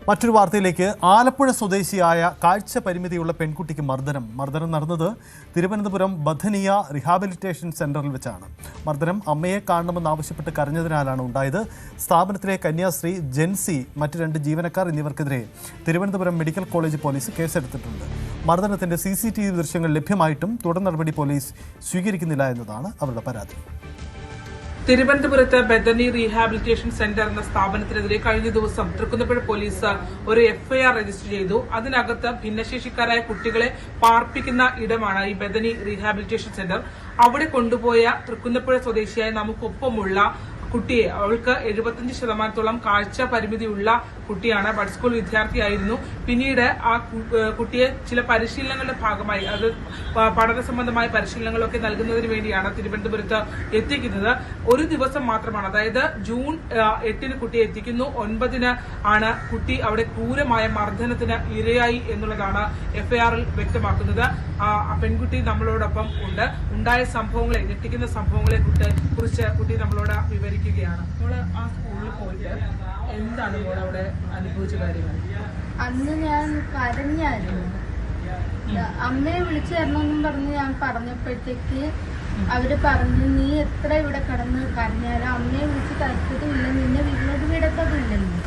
മറ്റൊരു വാർത്തയിലേക്ക്. ആലപ്പുഴ സ്വദേശിയായ കാഴ്ച പരിമിതിയുള്ള പെൺകുട്ടിക്ക് മർദ്ദനം നടന്നത് തിരുവനന്തപുരം ബഥനിയ റീഹാബിലിറ്റേഷൻ സെന്ററിൽ വെച്ചാണ്. മർദ്ദനം അമ്മയെ കാണണമെന്നാവശ്യപ്പെട്ട് കരഞ്ഞതിനാലാണ് ഉണ്ടായത്. സ്ഥാപനത്തിലെ കന്യാസ്ത്രീ, ജെൻസി, മറ്റ് 2 ജീവനക്കാർ എന്നിവർക്കെതിരെ തിരുവനന്തപുരം മെഡിക്കൽ കോളേജ് പോലീസ് കേസെടുത്തിട്ടുണ്ട്. മർദ്ദനത്തിന്റെ CCTV ദൃശ്യങ്ങൾ ലഭ്യമായിട്ടും തുടർ നടപടി പോലീസ് സ്വീകരിക്കുന്നില്ല എന്നതാണ് അവരുടെ പരാതി. തിരുവനന്തപുരത്ത് ബഥനി റീഹാബിലിറ്റേഷൻ സെന്റർ എന്ന സ്ഥാപനത്തിനെതിരെ കഴിഞ്ഞ ദിവസം തൃക്കുന്നപ്പുഴ പോലീസ് ഒരു FIR രജിസ്റ്റർ ചെയ്തു. അതിനകത്ത് ഭിന്നശേഷിക്കാരായ കുട്ടികളെ പാർപ്പിക്കുന്ന ഇടമാണ് ഈ ബഥനി റീഹാബിലിറ്റേഷൻ സെന്റർ. അവിടെ കൊണ്ടുപോയ തൃക്കുന്നപ്പുഴ സ്വദേശിയായ നമുക്കൊപ്പമുള്ള കുട്ടിയെ, അവൾക്ക് 75% കാഴ്ച പരിമിതിയുള്ള കുട്ടിയാണ്. ബഡ് സ്കൂൾ വിദ്യാർത്ഥിയായിരുന്നു. പിന്നീട് ആ കുട്ടിയെ ചില പരിശീലനങ്ങളുടെ ഭാഗമായി, അത് പഠന സംബന്ധമായ പരിശീലനങ്ങളൊക്കെ നൽകുന്നതിന് വേണ്ടിയാണ് തിരുവനന്തപുരത്ത് എത്തിക്കുന്നത്. ഒരു ദിവസം മാത്രമാണ്, അതായത് ജൂൺ 8 കുട്ടിയെ എത്തിക്കുന്നു. 9 ആണ് കുട്ടി അവിടെ ക്രൂരമായ മർദ്ദനത്തിന് ഇരയായി എന്നുള്ളതാണ് FIR-ൽ വ്യക്തമാക്കുന്നത്. പെൺകുട്ടി നമ്മളോടൊപ്പം ഉണ്ട്. ഉണ്ടായ സംഭവങ്ങളെ, ഞെട്ടിക്കുന്ന സംഭവങ്ങളെ കുറിച്ച് കുട്ടി നമ്മളോട് വിവരിക്കുകയാണ്. നമ്മള് ആ സ്കൂളിൽ പോയിട്ട് എന്താണ് മോൾ അവിടെ അനുഭവിച്ച കാര്യങ്ങൾ? അന്ന് ഞാൻ കരഞ്ഞായിരുന്നു. അമ്മയെ വിളിച്ചു തരണമെന്നും പറഞ്ഞ് ഞാൻ പറഞ്ഞപ്പോഴത്തേക്ക് അവര് പറഞ്ഞു, നീ എത്ര ഇവിടെ കിടന്ന് കരഞ്ഞാലും അമ്മയെ വിളിച്ച് തരത്തതുമില്ല, നിന്നെ വീട്ടിലോട്ട് വിടത്തതുമില്ലെന്ന്.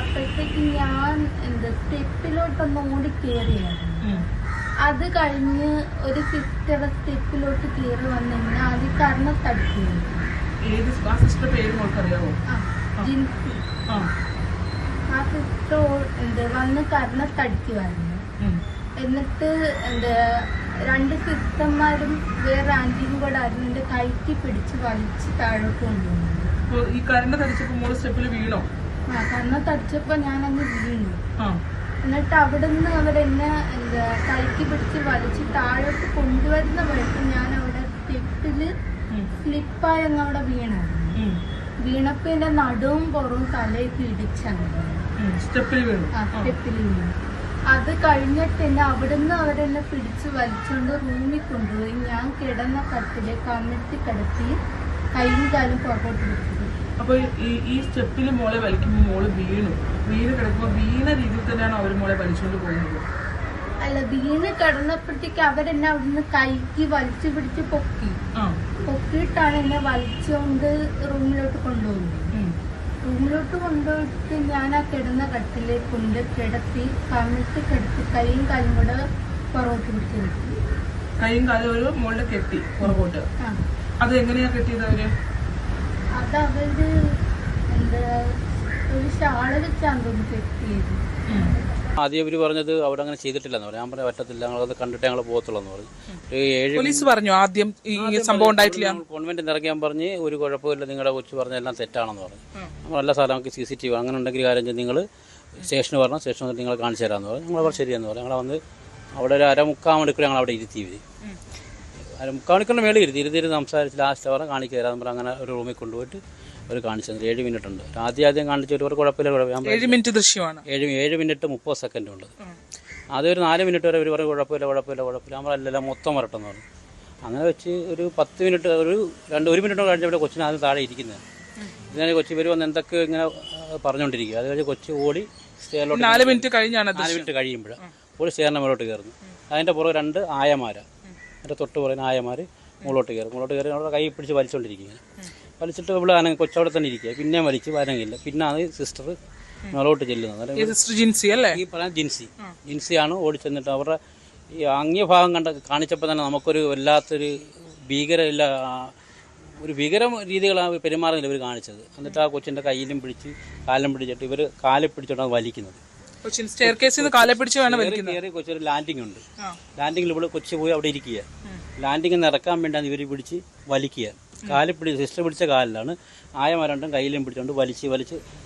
അപ്പോഴത്തേക്ക് ഞാൻ സ്റ്റെപ്പിലോട്ടൊന്ന് ഓടി കയറിയായിരുന്നു. അത് കഴിഞ്ഞ് ഒരു സിസ്റ്റർ സ്റ്റെപ്പിലോട്ട് കയറി വന്നെന്നെ ആദ്യം കർണത്തടിക്കുന്നു. സിസ്റ്റർ പേര് മോൾക്കറിയാവോ? ജിൻസി. ആ സിസ്റ്റർ വന്ന് കർണത്തടിക്കുമായിരുന്നു. എന്നിട്ട് 2 സിസ്റ്റർമാരും വേറെ ആന്റിയും കൂടെ ആയിരുന്നു എന്റെ കൈക്ക് പിടിച്ച് വലിച്ച് താഴോട്ട് കൊണ്ടുപോകുന്നത്. ഈ കർണത്തടിച്ചപ്പോ മോള് സ്റ്റെപ്പിൽ വീണോ? കർണത്തടിച്ചപ്പോ ഞാൻ അങ്ങ് വീണു. എന്നിട്ട് അവിടുന്ന് അവരെന്നെ കൈക്ക് പിടിച്ച് വലിച്ച് താഴോട്ട് കൊണ്ടുവരുന്ന വഴിക്ക് ഞാൻ അവിടെ സ്റ്റെപ്പില് സ്ലിപ്പായി അങ്ങ് അവിടെ വീണായിരുന്നു. വീണപ്പോ എന്റെ നടുവും പുറവും തലയൊക്കെ ഇടിച്ചാണ് സ്റ്റെപ്പിൽ വീണു. അത് കഴിഞ്ഞിട്ട് എന്നെ അവിടുന്ന് അവരെന്നെ പിടിച്ച് വലിച്ചുകൊണ്ട് റൂമിൽ കൊണ്ടുപോയി. ഞാൻ കിടന്ന കട്ടിലെ കമിഴ്ത്തി കിടത്തി കൈയും കാലും പുറകോട്ട് പിടിച്ചത്. അപ്പൊ ഈ സ്റ്റെപ്പിൽ മോളെ വലിക്കുമ്പോൾ മോള് വീണ് കിടക്കുമ്പോ വീണ രീതിയിൽ തന്നെയാണ് അവർ മോളെ വലിച്ചുകൊണ്ട് പോകുന്നത്? അല്ല, വീണ് കിടന്നപ്പോഴത്തേക്ക് അവരെന്നെ അവിടുന്ന് കൈക്ക് വലിച്ചു പിടിച്ച് പൊക്കിയിട്ടാണ് എന്നെ വലിച്ചുകൊണ്ട് റൂമിലോട്ട് കൊണ്ടുപോകുന്നത്. റൂമിലോട്ട് കൊണ്ടുപോയിട്ട് ഞാൻ ആ കിടന്ന കട്ടിലെ കൊണ്ട് കിടത്തി കമിഴ്ത്തി കിടത്തി കൈയും കാലും കൂടെ പുറകോട്ട് പിടിച്ച് കിടത്തി. കൈയും കാലും ഒരു മോളുടെ കെട്ടി പുറകോട്ട്. അത് എങ്ങനെയാ കെട്ടിയത് അവര്? അത് അവര് ഒരു ഷാള് വെച്ചാണ് തോന്നുന്നു കെട്ടിയത്. ആദ്യം ഇവർ പറഞ്ഞത് അവിടെ അങ്ങനെ ചെയ്തിട്ടില്ലെന്ന് പറഞ്ഞു. ഞാൻ പറയാൻ പറ്റത്തില്ല, ഞങ്ങളത് കണ്ടിട്ട് ഞങ്ങൾ പോകത്തുള്ളൂ പറഞ്ഞു. പോലീസ് പറഞ്ഞു ആദ്യം ഈ സംഭവം ഉണ്ടായിട്ടില്ല. കോൺവെന്റിൽ ഇറങ്ങിയാൻ പറഞ്ഞ് ഒരു കുഴപ്പമില്ല, നിങ്ങളുടെ കൊച്ചു പറഞ്ഞ എല്ലാം തെറ്റാണെന്ന് പറഞ്ഞു. നമ്മൾ എല്ലാ സ്ഥലം നമുക്ക് CCTV അങ്ങനെ ഉണ്ടെങ്കിൽ കാര്യം ചെയ്ത് നിങ്ങൾ സ്റ്റേഷന് പറഞ്ഞാൽ സ്റ്റേഷൻ വന്നിട്ട് നിങ്ങൾ കാണിച്ചു തരാമെന്ന് പറഞ്ഞു. ഞങ്ങൾ ശരിയെന്ന് പറഞ്ഞു. ഞങ്ങളെ വന്ന് അവിടെ ഒരു 3/4 മണിക്കൂർ ഞങ്ങൾ അവിടെ ഇരുത്തി. 3/4 മണിക്കൂറിന് മേളിൽ ഇരുത്തി സംസാരിച്ച് ലാസ്റ്റ് പറഞ്ഞാൽ കാണിച്ചു തരാമെന്ന് പറഞ്ഞാൽ അങ്ങനെ ഒരു റൂമിൽ കൊണ്ടുപോയിട്ട് അവർ കാണിച്ചു തന്നു. 7 മിനിറ്റ് ഉണ്ട്. ആദ്യം കാണിച്ചു ഒരു കുഴപ്പമില്ല. 7 മിനിറ്റ് ദൃശ്യമാണ്. 7 മിനിറ്റ് 30 സെക്കൻഡ് ഉണ്ട്. അതൊരു 4 മിനിറ്റ് വരെ അവർ പറയും കുഴപ്പമില്ല. നമ്മളെല്ലാം മൊത്തം വരട്ടെന്ന് പറഞ്ഞു. അങ്ങനെ വെച്ച് ഒരു 10 മിനിറ്റ്, ഒരു മിനിറ്റ് കഴിഞ്ഞപ്പോൾ കൊച്ചിന് ആദ്യം താഴെ ഇരിക്കുന്നത്. ഇതിനെ കൊച്ചി ഇവർ വന്ന് എന്തൊക്കെ ഇങ്ങനെ പറഞ്ഞുകൊണ്ടിരിക്കുക. അത് കഴിഞ്ഞ് കൊച്ചി ഓടി സ്റ്റേറിലോട്ട് 4 മിനിറ്റ് കഴിയുമ്പോഴാണ് ഓടി സ്റ്റേറിൻ്റെ മേലോട്ട് കയറുന്നു. അതിൻ്റെ പുറകെ 2 ആയമാരാണ്. അതിൻ്റെ തൊട്ട് പുറകിന് ആയമാർ മുകളോട്ട് കയറി അവിടെ കൈ പിടിച്ച് വലിച്ചുകൊണ്ടിരിക്കുക. വലിച്ചിട്ട് ഇവിടെ കൊച്ചവിടെ തന്നെ ഇരിക്കുക. പിന്നെ വലിച്ച് വരങ്ങില്ല. പിന്നെ അത് സിസ്റ്റർ മേലോട്ട് ചെല്ലുന്നത്. ഈ പറയാൻ ജിൻസിയാണ് ഓടി ചെന്നിട്ട് അവരുടെ ഈ അംഗ്യഭാഗം കാണിച്ചപ്പോൾ തന്നെ നമുക്കൊരു വല്ലാത്തൊരു ഭീകര രീതികളാണ് പെരുമാറുന്നില്ല ഇവർ കാണിച്ചത്. എന്നിട്ട് ആ കൊച്ചിൻ്റെ കയ്യിലും പിടിച്ച് കാലും പിടിച്ചിട്ട് ഇവർ കാലിൽ പിടിച്ചിട്ടാണ് വലിക്കുന്നത്. കൊച്ചൊരു ലാൻഡിങ് ഉണ്ട്. ലാൻഡിങ്ങിൽ ഇവിടെ കൊച്ചു പോയി അവിടെ ഇരിക്കുക. ലാൻഡിങ് ഇറക്കാൻ വേണ്ടിയാണ് ഇവർ പിടിച്ച് വലിക്കുക. സിസ്റ്റർ പിടിച്ച കാലിലാണ്. ആയമാരണ്ടും കയ്യിലും പിടിച്ചുകൊണ്ട് വലിച്ച്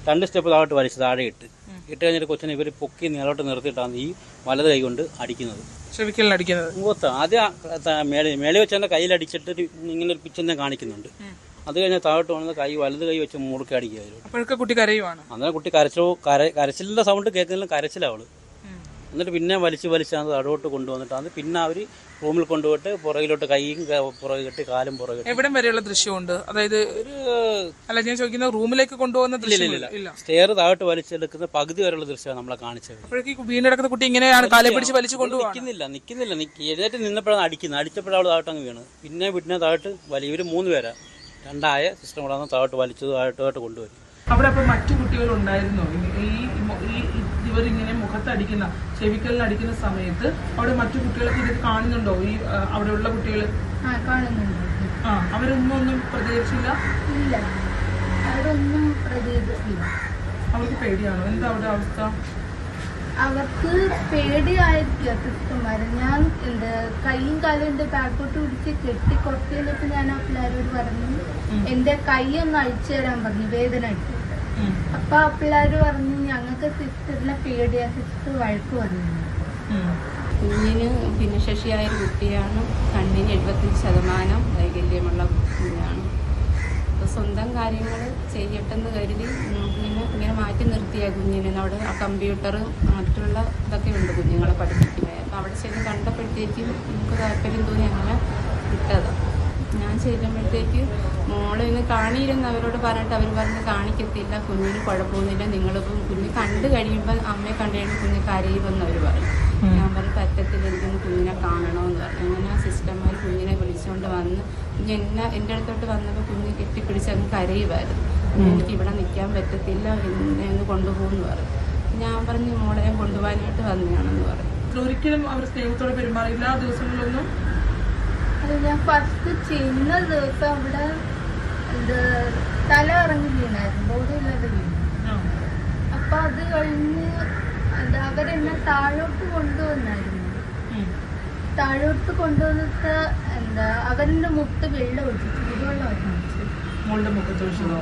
2 സ്റ്റെപ്പ് താഴോട്ട് വലിച്ച് താഴെ ഇട്ട് കഴിഞ്ഞിട്ട് കൊച്ചിനെ ഇവർ പൊക്കി നിലോട്ട് നിർത്തിയിട്ടാണ് ഈ വലത് കൈ കൊണ്ട് അടിക്കുന്നത്. മുഖത്ത് ആദ്യം മേളി വെച്ച് തന്നെ കയ്യിലടിച്ചിട്ട് ഇങ്ങനെ ഒരു പിച്ചെന്നെ കാണിക്കുന്നുണ്ട്. അത് കഴിഞ്ഞാൽ താഴോട്ട് വന്നത് വലത് കൈ വെച്ച് മുറുക്കി അടിക്കുക. കുട്ടി കരയുവാണ്. അന്നേരം കുട്ടി കരച്ചിലിന്റെ സൗണ്ട് കേൾക്കുന്നില്ല, കരച്ചിലവള്. എന്നിട്ട് പിന്നെ വലിച്ചാണ് താഴോട്ട് കൊണ്ടുവന്നിട്ടാണ് പിന്നെ അവർ റൂമിൽ കൊണ്ടുപോയിട്ട് പുറകിലോട്ട് കൈയും പുറകെ കെട്ടി കാലും പുറകെ കെട്ടി. എവിടം വരെയുള്ള ദൃശ്യമുണ്ട്? അതായത് അല്ല ഞാൻ ചോദിക്കുന്ന റൂമിലേക്ക് കൊണ്ടുപോകുന്ന ദൃശ്യമില്ല. സ്റ്റെയർ താഴോട്ട് വലിച്ചെടുക്കുന്ന പകുതി വരെയുള്ള ദൃശ്യമാണ് നമ്മളെ കാണിച്ചത്. അപ്പോഴേക്ക് വീണ്ടെടുക്കുന്ന കുട്ടി ഇങ്ങനെയാണ് കാലെ പിടിച്ച് വലിച്ചു നിൽക്കുന്നില്ല എഴുന്നേറ്റ് നിന്നപ്പോഴാണ് അടിച്ചപ്പോഴാണ് താഴോട്ട് അങ്ങ് വീണ്. പിന്നെ താഴോട്ട് ഇവർ 3 പേരാ, 2 സിസ്റ്റം കൂടെ താഴോട്ട് വലിച്ചത് താഴോട്ട് കൊണ്ടുവരും. അവിടെ അപ്പൊ മറ്റു കുട്ടികൾ ഉണ്ടായിരുന്നോ? ഇവരിങ്ങനെ മുഖത്തടിക്കുന്ന ചെവിക്കലിന് അടിക്കുന്ന സമയത്ത് അവിടെ മറ്റു കുട്ടികളൊക്കെ ഇത് കാണുന്നുണ്ടോ? ഈ അവിടെയുള്ള കുട്ടികൾ കാണുന്നുണ്ട്. അവരൊന്നും പ്രതികരിച്ചില്ല? ഇല്ല, അവരൊന്നും പ്രതികരിച്ചില്ല. അവർക്ക് പേടിയാണോ? എന്താ അവിടെ അവസ്ഥ? അവർക്ക് പേടിയായിരിക്കും സിസ്റ്റർമാര്. ഞാൻ കൈയും കാലും എന്റെ ബാക്കോട്ട് പിടിച്ച് കെട്ടി കുറച്ചിട്ട് ഞാൻ ആ പിള്ളേരോട് പറഞ്ഞു എന്റെ കൈ ഒന്ന് അഴിച്ചു തരാൻ പറഞ്ഞു, വേദന അടിച്ചു. അപ്പൊ ആ പിള്ളേര് പറഞ്ഞു ഞങ്ങൾക്ക് സിസ്റ്ററിനെ പേടിയാ, സിസ്റ്റർ വഴക്ക് പറഞ്ഞു. കുഞ്ഞിന് ഭിന്നശേഷിയായ ഒരു കുട്ടിയാണ്. കണ്ണിന് 75% വൈകല്യമുള്ള കുഞ്ഞാണ്. അപ്പോൾ സ്വന്തം കാര്യങ്ങൾ ചെയ്യട്ടെന്ന് കരുതി ഇങ്ങനെ മാറ്റി നിർത്തിയ കുഞ്ഞിനെ അവിടെ ആ കമ്പ്യൂട്ടർ മറ്റുള്ള ഇതൊക്കെ ഉണ്ട് കുഞ്ഞുങ്ങളെ പഠിപ്പിക്കുന്നത്. അപ്പോൾ അവിടെ ചെന്ന് കണ്ടപ്പോഴത്തേക്കും നമുക്ക് താല്പര്യം തോന്നി അങ്ങനെ വിട്ടതാണ്. ഞാൻ ചെല്ലുമ്പോഴത്തേക്ക് മോളിന്ന് കാണിയിരുന്ന് അവരോട് പറഞ്ഞിട്ട് അവർ പറഞ്ഞ് കാണിക്കത്തില്ല, കുഞ്ഞിന് കുഴപ്പമൊന്നുമില്ല, നിങ്ങളിപ്പം കുഞ്ഞ് കണ്ടു കഴിയുമ്പോൾ അമ്മയെ കണ്ടു കഴിയുമ്പോൾ കുഞ്ഞ് കരയുമെന്ന് അവർ പറഞ്ഞു. ഞാൻ പറഞ്ഞു പറ്റത്തില്ല, എനിക്കൊന്ന് കുഞ്ഞിനെ കാണണമെന്ന് പറഞ്ഞു. അങ്ങനെ ആ സിസ്റ്റർമാർ കുഞ്ഞിനെ വിളിച്ചുകൊണ്ട് വന്ന് എൻ്റെ അടുത്തോട്ട് വന്നപ്പോൾ കുഞ്ഞ് കെട്ടിപ്പിടിച്ച് അങ്ങ് കരയുമായിരുന്നു. എനിക്ക് ഇവിടെ നിൽക്കാൻ പറ്റത്തില്ല, എന്നെ ഒന്ന് കൊണ്ടുപോകുമെന്ന് പറഞ്ഞു. ഞാൻ പറഞ്ഞു മോളെ ഞാൻ കൊണ്ടുപോകാനായിട്ട് വന്നതാണെന്ന് പറഞ്ഞു. ഒരിക്കലും അവർ സ്നേഹത്തോടെ പെരുമാറിയില്ല ആ ദിവസങ്ങളിലൊന്നും? അത് ഞാൻ ഫസ്റ്റ് ചെയ്യുന്ന ദിവസം അവിടെ തല ഇറങ്ങി വീണായിരുന്നു, ബോഡി ഇല്ലാതെ വീണു. അപ്പൊ അത് കഴിഞ്ഞ് അവരെന്നെ താഴോട്ട് കൊണ്ടുവന്നായിരുന്നു. താഴോട്ട് കൊണ്ടുവന്നിട്ട് അവരുടെ മുട്ട് വെള്ളം ഒഴിച്ചു, ചൂടുവെള്ളം ഒഴിച്ചു. മോളുടെ മുഖത്ത് ഒഴിച്ചതോ?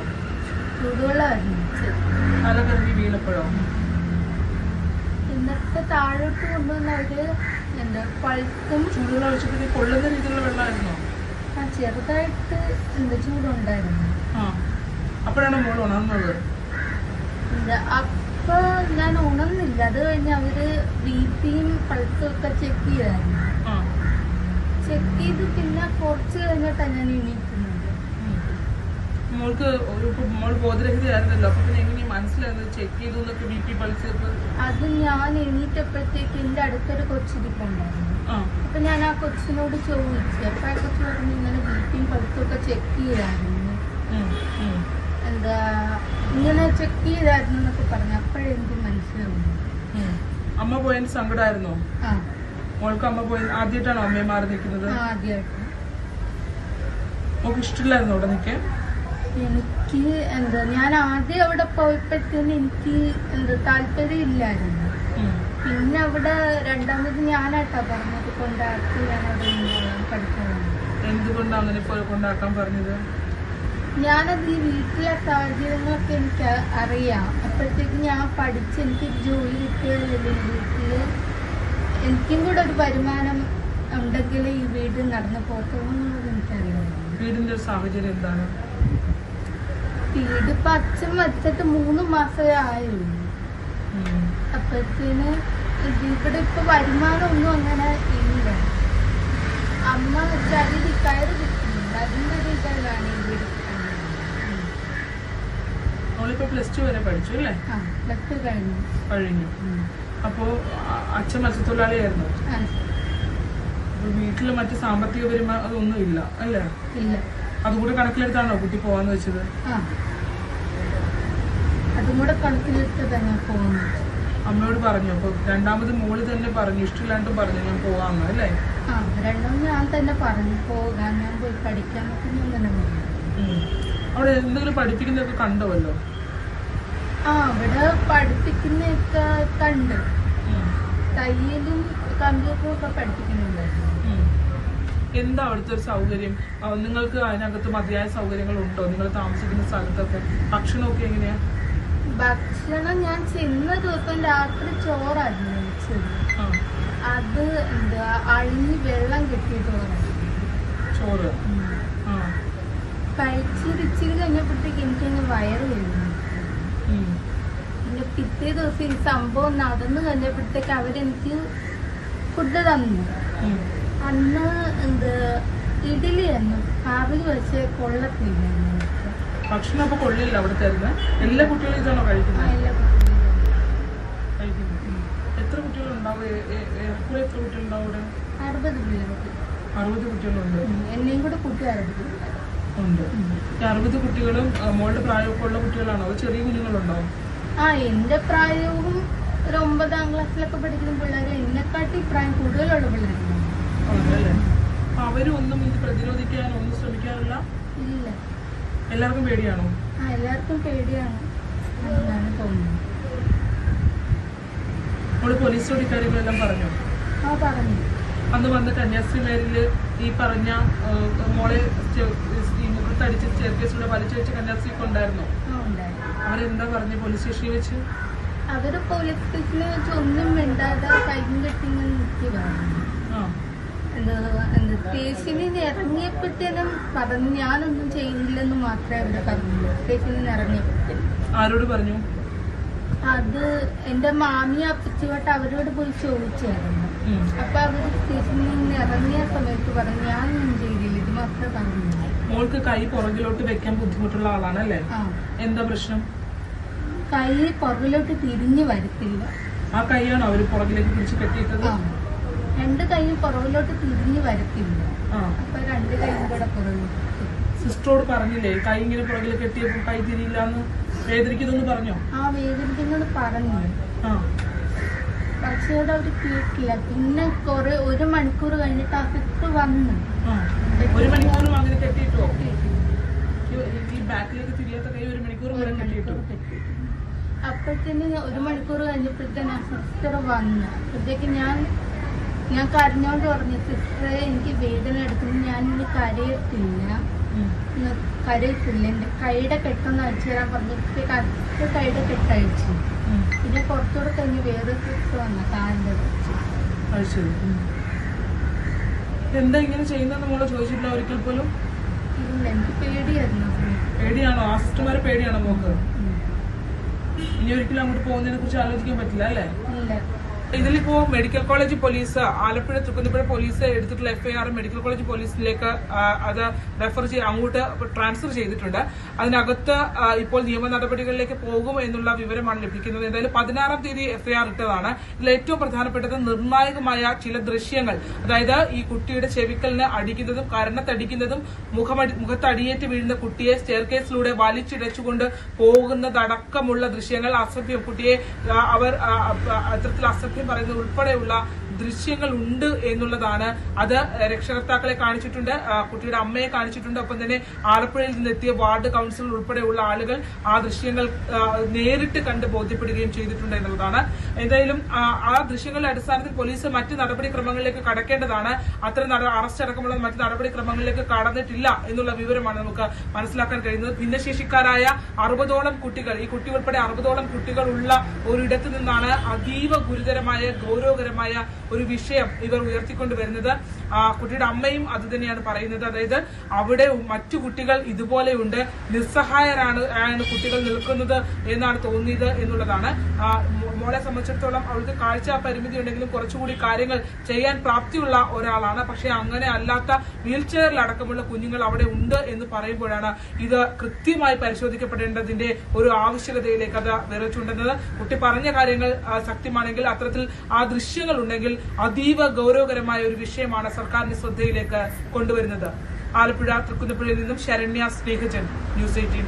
ചൂടുവെള്ളം ഒഴിച്ചു. തല കറങ്ങി വീണപ്പോഴോ? എന്നിട്ട് താഴോട്ട് കൊണ്ടുവന്ന് അവര് പഴുത്തും ചൂടുവെള്ളം ഒഴിച്ചപ്പോഴത്തേക്ക് കൊള്ളുന്ന രീതിയിലുള്ള വെള്ളമായിരുന്നോ? ചെറുതായിട്ട് ചൂടുണ്ടായിരുന്നു. അപ്പോഴാണ് മോൾ ഉണർന്നത്? അപ്പൊ ഞാൻ ഉണർന്നില്ല. അത് കഴിഞ്ഞ് അവര് ബിപിയും പൾസും ഒക്കെ ചെക്ക് ചെയ്തായിരുന്നു. ചെക്ക് ചെയ്ത് പിന്നെ കുറച്ച് കഴിഞ്ഞിട്ടാണ് ഞാൻ എണീക്കുന്നത്. മോൾ ബോധരഹിതയായിരുന്നല്ലോ, അപ്പൊ പിന്നെ എങ്ങനെയാ മനസ്സിലായത് ചെക്ക് ചെയ്തു എന്നൊക്കെ? ബിപി പൾസ് അത് ഞാൻ എണീറ്റപ്പോഴത്തേക്ക് എന്റെ അടുത്തൊരു കൊച്ചിരിപ്പുണ്ടായിരുന്നു. അപ്പൊ ഞാൻ ആ കൊച്ചിനോട് ചോദിച്ചു. അപ്പൊ ആ കൊച്ചു പറഞ്ഞു ഇങ്ങനെ ബിപിയും പൾസും ഒക്കെ ചെക്ക് ചെയ്തായിരുന്നു, ഇങ്ങനെ ചെക്ക് ചെയ്തായിരുന്നു എന്നൊക്കെ പറഞ്ഞു. അപ്പോഴെനിക്ക് മനസ്സിലാവുന്നു. അമ്മ പോയതിന്റെ സങ്കടമായിരുന്നോ? മോൾക്ക് അമ്മ പോയി ആദ്യമായിട്ടാണോ അമ്മയെ മാറി നിൽക്കുന്നത്? ആദ്യമായിട്ട്. മോൾക്ക് ഇഷ്ടമില്ലായിരുന്നു അവിടെ നിൽക്കാൻ? എനിക്ക് ഞാൻ ആദ്യം അവിടെ പോയപ്പോഴത്തേന് എനിക്ക് താല്പര്യം ഇല്ലായിരുന്നു. പിന്നെ അവിടെ രണ്ടാമത് ഞാനായിട്ടാ പറഞ്ഞത് കൊണ്ടാക്കി ഞാൻ അവിടെ പഠിക്കാൻ. എന്തുകൊണ്ടാണ് അങ്ങനെ കൊണ്ടാക്കാൻ പറഞ്ഞത്? ഞാനത് ഈ വീട്ടിലെ സാഹചര്യങ്ങളൊക്കെ എനിക്ക് അറിയാം. അപ്പോഴത്തേക്ക് ഞാൻ പഠിച്ച് എനിക്ക് ജോലി കിട്ടിയതല്ലേ വീട്ടില്, എനിക്കും കൂടെ ഒരു വരുമാനം ഉണ്ടെങ്കിൽ ഈ വീട് നടന്നു പോകത്തുള്ളത് എനിക്കറിയാം. വീടിന്റെ ഒരു സാഹചര്യം എന്താണ്? വീട് ഇപ്പൊ അച്ഛൻ വെച്ചിട്ട് 3 മാസമേ ആയുള്ളൂ. അപ്പോഴത്തേന് ഇവിടെ ഇപ്പൊ വരുമാനം ഒന്നും അങ്ങനെ ഇല്ല. അമ്മ വെച്ചാൽ കയറ് കിട്ടുന്നുണ്ട്, അതിൻ്റെ ഒരു ഇതിലാണ് ഈ വീട്. നമ്മളിപ്പോ +2 വരെ പഠിച്ചു അല്ലേ? +2 കഴിഞ്ഞു. അപ്പോ അച്ഛൻ മത്സ്യത്തൊഴിലാളിയായിരുന്നു. അപ്പൊ വീട്ടില് മറ്റു സാമ്പത്തിക വരുമാനം അതൊന്നും ഇല്ല അല്ലേ? ഇല്ല. അതുകൂടെ കണക്കിലെടുത്താണോ കുട്ടി പോവാന്ന് വെച്ചത്? അതും കൂടെ കണക്കിലെടുത്തതാണ് പോകുന്നത്. അമ്മയോട് പറഞ്ഞു? അപ്പൊ രണ്ടാമത് മോള് തന്നെ പറഞ്ഞു, ഇഷ്ടമില്ലാണ്ടും പറഞ്ഞു ഞാൻ പോവാന്ന് അല്ലേ? രണ്ടാമത് ഞാൻ തന്നെ പറഞ്ഞു പോകാൻ, ഞാൻ പോയി പഠിക്കാൻ. തന്നെ അവിടെ എന്തെങ്കിലും പഠിപ്പിക്കുന്നതൊക്കെ കണ്ടോല്ലോ? അവിടെ പഠിപ്പിക്കുന്നൊക്കെ കണ്ട്. തയ്യലും കമ്പ്യൂട്ടറും ഒക്കെ പഠിപ്പിക്കുന്നുണ്ടായിരുന്നു. എന്താ അവിടുത്തെ ഒരു സൗകര്യം? നിങ്ങൾക്ക് അതിനകത്ത് മതിയായ സൗകര്യങ്ങൾ ഉണ്ടോ? നിങ്ങൾ താമസിക്കുന്ന സ്ഥലത്തൊക്കെ ഭക്ഷണമൊക്കെ എങ്ങനെയാ? ഭക്ഷണം ഞാൻ ചെന്ന ദിവസം രാത്രി ചോറായിരുന്നു വെച്ചത്. അത് അഴിഞ്ഞ് വെള്ളം കെട്ടിയിട്ട് ചോറ് കഴിച്ചിരിച്ചിരി കഴിഞ്ഞപ്പോഴത്തേക്ക് എനിക്കങ്ങ് വയറ് വരുന്നു. പിന്നെ പിറ്റേ ദിവസം ഈ സംഭവം നടന്നു കഴിഞ്ഞപ്പോഴത്തേക്ക് അവരെനിക്ക് ഫുഡ് തന്നു. അന്ന് ഇഡലി തന്നു. കാവിൽ വെച്ച് കൊള്ളത്തില്ല ഭക്ഷണം. അപ്പൊ കൊള്ളില്ല അവിടെ തരുന്ന എല്ലാ കുട്ടികളും ഇതാണോ കഴിക്കുന്നത്? എത്ര കുട്ടികളുണ്ടാവും? എത്ര കുട്ടികളുണ്ടാവും അവിടെ? 60 പിള്ളേർക്ക്. 60 കുട്ടികളുണ്ട്. എന്നെയും കൂടെ കൂട്ടി 60 ഉണ്ട്. ഈ 60 കുട്ടികളും മോളുടെ പ്രായമൊക്കെ ഉള്ള കുട്ടികളാണോ? അത് ചെറിയ കുഞ്ഞുങ്ങളുണ്ടാവും? എന്റെ പ്രായവും ഒരു 9ാം ക്ലാസ്സിലൊക്കെ പഠിക്കുന്ന പിള്ളേരും എന്നെക്കാട്ടി പ്രായം കൂടുതലുള്ള പിള്ളേരുണ്ടാവും. അതല്ലേ? അവരും ഒന്നും ഇത് പ്രതിരോധിക്കാൻ ഒന്നും ശ്രമിക്കാറില്ല? ഇല്ല. എല്ലാവർക്കും പേടിയാണോ? എല്ലാവർക്കും പേടിയാണ് എന്നാണ് തോന്നുന്നത്. മോള് പോലീസോട് ഇക്കാര്യങ്ങളെല്ലാം പറഞ്ഞോ? പറഞ്ഞു. അന്ന് വന്ന് കന്യാസ്ത്രീ മേരില് ഈ പറഞ്ഞ മോളെ മുഖത്തടിച്ച് സ്റ്റെയർകേസിലൂടെ വലിച്ചു വെച്ച കന്യാസ്ത്രീക്ക് ഉണ്ടായിരുന്നോ? അവരെന്താ പറഞ്ഞു പോലീസ് സ്റ്റേഷനിൽ വെച്ച്? അവര് പോലീസ് സ്റ്റേഷനിൽ വെച്ച് ഒന്നും മിണ്ടാതെ കൈയും കെട്ടി നിൽക്കി പറഞ്ഞു. സ്റ്റേഷനിൽ ഇറങ്ങിയപ്പോഴത്തേനും പറഞ്ഞു ഞാനൊന്നും ചെയ്യുന്നില്ലെന്ന് മാത്രമേ അവര് പറഞ്ഞുള്ളൂ. സ്റ്റേഷനിൽ നിന്ന് ഇറങ്ങിയപ്പോഴത്തേനും. ആരോട് പറഞ്ഞു? അത് എന്റെ മാമി അപ്പച്ചുമായിട്ട് അവരോട് പോയി ചോദിച്ചായിരുന്നു. അപ്പൊ അവര് സ്റ്റേഷനിൽ നിന്ന് ഇറങ്ങിയ സമയത്ത് പറഞ്ഞു ഞാനൊന്നും ചെയ്തില്ല, ഇത് മാത്രമേ പറഞ്ഞുള്ളൂ. മോൾക്ക് കൈ പുറകിലോട്ട് വെക്കാൻ ബുദ്ധിമുട്ടുള്ള ആളാണല്ലേ? എന്താ പ്രശ്നം? കൈ പുറകിലോട്ട് തിരിഞ്ഞു വരത്തില്ല. ആ കൈയാണോ അവര് പുറകിലേക്ക് പിടിച്ച് കെട്ടിയിട്ടത്? 2 കൈയും പുറകിലോട്ട് തിരിഞ്ഞു വരത്തില്ല. അപ്പൊ 2 കൈയും കൂടെ പുറകിലോട്ട്. സിസ്റ്ററോട് പറഞ്ഞില്ലേ കൈ ഇങ്ങനെ പുറകിൽ കെട്ടിയപ്പോ കൈ തിരിയില്ലാന്ന്? വേദനിക്കുന്നു പറഞ്ഞോ? വേദനിക്കുന്നത് പറഞ്ഞു. പക്ഷേ അവര് കേട്ടില്ല. പിന്നെ 1 മണിക്കൂർ കഴിഞ്ഞിട്ട് ആ സിസ്റ്റർ വന്നു. 1 മണിക്കൂറും അങ്ങനെ കെട്ടിയിട്ടോ? ഈ ബാക്കിലേക്ക് തിരിയാത്ത കൈ 1 മണിക്കൂർ വരെ കെട്ടിയിട്ടോ? അപ്പോഴത്തേന് 1 മണിക്കൂർ കഴിഞ്ഞപ്പോഴത്തേന് ആ സിസ്റ്റർ വന്നു. അപ്പോഴത്തേക്ക് ഞാൻ കരഞ്ഞോണ്ട് പറഞ്ഞു സിസ്റ്ററെ എനിക്ക് വേദന എടുക്കുന്നു, ഞാൻ ഇനി കരയത്തില്ല. എന്റെ കൈയുടെ കെട്ടൊന്ന് അഴിച്ചു തരാൻ പറഞ്ഞപ്പോഴത്തേക്ക് അടുത്ത കൈയുടെ കെട്ടഴിച്ചു. പിന്നെ കുറച്ചുകൂടെ കഴിഞ്ഞ് വേറെ സിസ്റ്റർ വന്ന കാലിന്റെ എന്താ ഇങ്ങനെ ചെയ്യുന്നത് നമ്മളെ ചോദിച്ചിട്ടില്ല ഒരിക്കൽ പോലും? ഇല്ല, എനിക്ക് പേടിയായിരുന്നു. പേടിയാണോ? ആ സിസ്റ്റർമാരെ പേടിയാണോ മോക്ക്? ഇനി ഒരിക്കലും അങ്ങോട്ട് പോകുന്നതിനെ കുറിച്ച് ആലോചിക്കാൻ പറ്റില്ല അല്ലേ? ഇല്ല. ഇതിലിപ്പോ medical college police, Alappuzha Thrikkunnappuzha police എടുത്തിട്ടുള്ള FIR മെഡിക്കൽ കോളേജ് പോലീസിലേക്ക് അത് റെഫർ അങ്ങോട്ട് ട്രാൻസ്ഫർ ചെയ്തിട്ടുണ്ട്. അതിനകത്ത് ഇപ്പോൾ നിയമ നടപടികളിലേക്ക് പോകും എന്നുള്ള വിവരമാണ് ലഭിക്കുന്നത്. എന്തായാലും 16-ാം തീയതി FIR ഇട്ടതാണ്. ഇതിൽ ഏറ്റവും പ്രധാനപ്പെട്ടത് നിർണായകമായ ചില ദൃശ്യങ്ങൾ, അതായത് ഈ കുട്ടിയുടെ ചെവിക്കലിന് അടിക്കുന്നതും കരണത്തടിക്കുന്നതും മുഖത്തടിയേറ്റ് വീഴുന്ന കുട്ടിയെ സ്റ്റെയർകേസിലൂടെ വലിച്ചിഴച്ചുകൊണ്ട് പോകുന്നതടക്കമുള്ള ദൃശ്യങ്ങൾ, അസഭ്യം, കുട്ടിയെ അവർ അത്തരത്തിൽ അസഭ്യം പറയുന്നത് ഉൾപ്പെടെയുള്ള ദൃശ്യങ്ങൾ ഉണ്ട് എന്നുള്ളതാണ്. അത് രക്ഷകർത്താക്കളെ കാണിച്ചിട്ടുണ്ട്, കുട്ടിയുടെ അമ്മയെ കാണിച്ചിട്ടുണ്ട്. ഒപ്പം തന്നെ ആലപ്പുഴയിൽ നിന്നെത്തിയ വാർഡ് കൗൺസിലർ ഉൾപ്പെടെയുള്ള ആളുകൾ ആ ദൃശ്യങ്ങൾ നേരിട്ട് കണ്ട് ബോധ്യപ്പെടുകയും ചെയ്തിട്ടുണ്ട് എന്നുള്ളതാണ്. എന്തായാലും ആ ദൃശ്യങ്ങളുടെ അടിസ്ഥാനത്തിൽ പോലീസ് മറ്റ് നടപടിക്രമങ്ങളിലേക്ക് കടക്കേണ്ടതാണ്. അത്തരം അറസ്റ്റ് അടക്കമുള്ള മറ്റ് നടപടിക്രമങ്ങളിലേക്ക് കടന്നിട്ടില്ല എന്നുള്ള വിവരമാണ് നമുക്ക് മനസ്സിലാക്കാൻ കഴിയുന്നത്. ഭിന്നശേഷിക്കാരായ 60ഓളം കുട്ടികൾ, ഈ കുട്ടി ഉൾപ്പെടെ 60ഓളം കുട്ടികൾ ഉള്ള ഒരിടത്ത് നിന്നാണ് അതീവ ഗുരുതരമായ ഗൗരവകരമായ ഒരു വിഷയം ഇവർ ഉയർത്തിക്കൊണ്ടുവരുന്നത്. കുട്ടിയുടെ അമ്മയും അത് തന്നെയാണ് പറയുന്നത്. അതായത് അവിടെ മറ്റു കുട്ടികൾ ഇതുപോലെയുണ്ട്, നിസ്സഹായരാണ് കുട്ടികൾ നിൽക്കുന്നത് എന്നാണ് തോന്നിയത് എന്നുള്ളതാണ്. മോളെ സംബന്ധിച്ചിടത്തോളം അവൾക്ക് കാഴ്ച പരിമിതി ഉണ്ടെങ്കിലും കുറച്ചുകൂടി കാര്യങ്ങൾ ചെയ്യാൻ പ്രാപ്തിയുള്ള ഒരാളാണ്. പക്ഷെ അങ്ങനെ അല്ലാത്ത വീൽ ചെയറിലടക്കമുള്ള കുഞ്ഞുങ്ങൾ അവിടെ ഉണ്ട് എന്ന് പറയുമ്പോഴാണ് ഇത് കൃത്യമായി പരിശോധിക്കപ്പെടേണ്ടതിന്റെ ഒരു ആവശ്യകതയിലേക്ക് അത് വിരൽ ചൂണ്ടുന്നത്. കുട്ടി പറഞ്ഞ കാര്യങ്ങൾ സത്യമാണെങ്കിൽ, അത്തരത്തിൽ ആ ദൃശ്യങ്ങൾ ഉണ്ടെങ്കിൽ അതീവ ഗൗരവകരമായ ഒരു വിഷയമാണ് സർക്കാരിന്റെ ശ്രദ്ധയിലേക്ക് കൊണ്ടുവരുന്നത്. ആലപ്പുഴ തൃക്കുന്നപ്പുഴയിൽ നിന്നും ശരണ്യ സ്നേഹജൻ, ന്യൂസ് 18.